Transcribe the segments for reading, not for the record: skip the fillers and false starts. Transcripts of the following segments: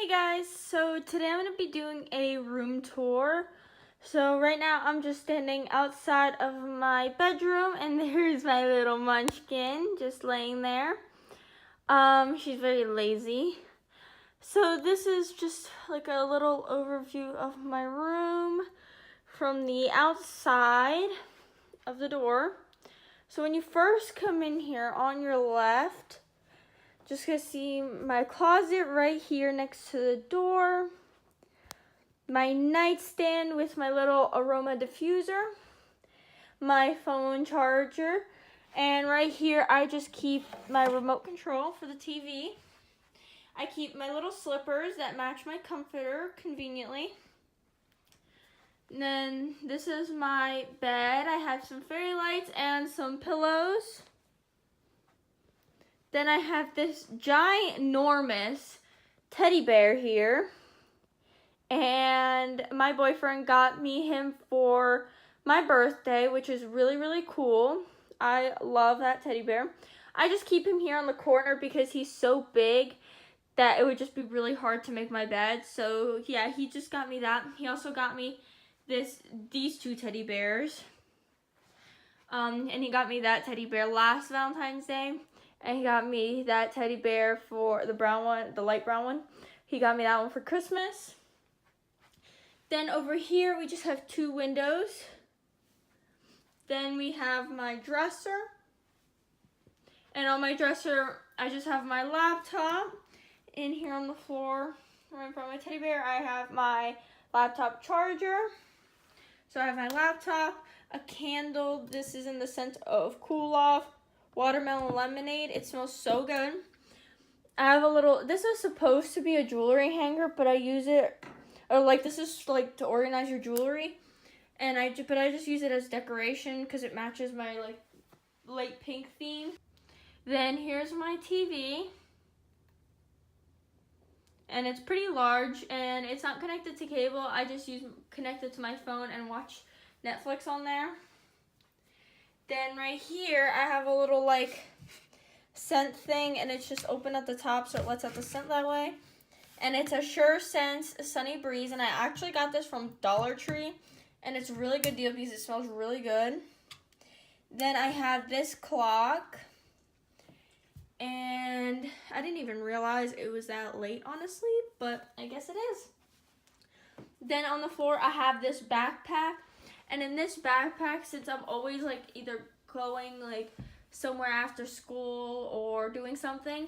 Hey guys, so today I'm going to be doing a room tour. So right now I'm just standing outside of my bedroom and there's my little munchkin just laying there. She's very lazy. So this is just like a little overview of my room from the outside of the door. So when you first come in here on your left, just gonna see my closet right here next to the door, my nightstand with my little aroma diffuser, my phone charger, and right here I just keep my remote control for the TV. I keep my little slippers that match my comforter conveniently. And then this is my bed. I have some fairy lights and some pillows. Then I have this ginormous teddy bear here. And my boyfriend got me him for my birthday, which is really, really cool. I love that teddy bear. I just keep him here on the corner because he's so big that it would just be really hard to make my bed. So yeah, he just got me that. He also got me these two teddy bears. And he got me that teddy bear last Valentine's Day. And he got me that teddy bear for the brown one, the light brown one. He got me that one for Christmas. Then over here, we just have two windows. Then we have my dresser. And on my dresser, I just have my laptop. In here on the floor, right in front of my teddy bear, I have my laptop charger. So I have my laptop, a candle. This is in the scent of Cool Off watermelon lemonade. It smells so good. I have a little, this is supposed to be a jewelry hanger, but I use it, or like this is like to organize your jewelry. And I just use it as decoration because it matches my like light pink theme. Then here's my TV. And it's pretty large and it's not connected to cable. I just connect it to my phone and watch Netflix on there. Then right here, I have a little like scent thing and it's just open at the top so it lets out the scent that way. And it's a Sure Sense Sunny Breeze and I actually got this from Dollar Tree and it's a really good deal because it smells really good. Then I have this clock and I didn't even realize it was that late honestly, but I guess it is. Then on the floor, I have this backpack. And in this backpack, since I'm always like either going like somewhere after school or doing something,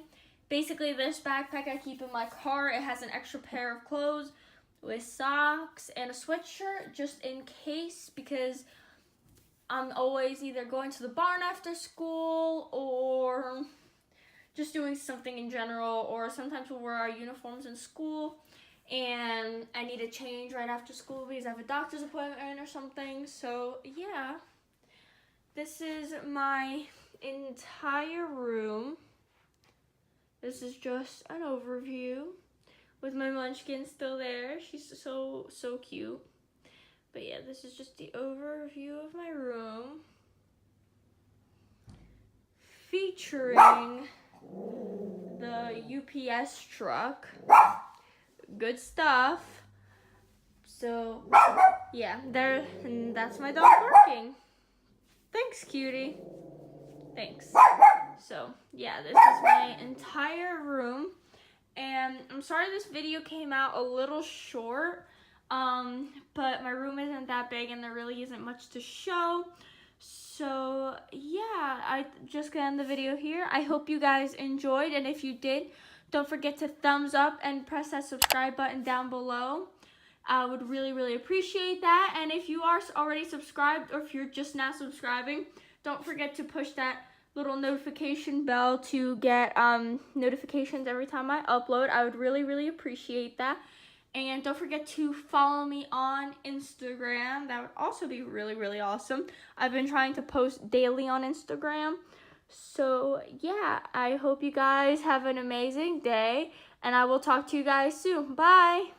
basically this backpack I keep in my car. It has an extra pair of clothes with socks and a sweatshirt just in case, because I'm always either going to the barn after school or just doing something in general, or sometimes we'll wear our uniforms in school and I need to change right after school because I have a doctor's appointment or something. So yeah, this is my entire room. This is just an overview with my munchkin still there. She's so cute. But yeah, this is just the overview of my room, featuring the UPS truck. Good stuff. So yeah, that's my dog barking. Thanks, cutie. Thanks. So yeah, this is my entire room, and I'm sorry this video came out a little short, but my room isn't that big and there really isn't much to show. So yeah, I just gonna end the video here. I hope you guys enjoyed, and if you did, don't forget to thumbs up and press that subscribe button down below. I would really, really appreciate that. And if you are already subscribed, or if you're just now subscribing, don't forget to push that little notification bell to get notifications every time I upload. I would really, really appreciate that. And don't forget to follow me on Instagram. That would also be really, really awesome. I've been trying to post daily on Instagram. So yeah, I hope you guys have an amazing day, and I will talk to you guys soon. Bye!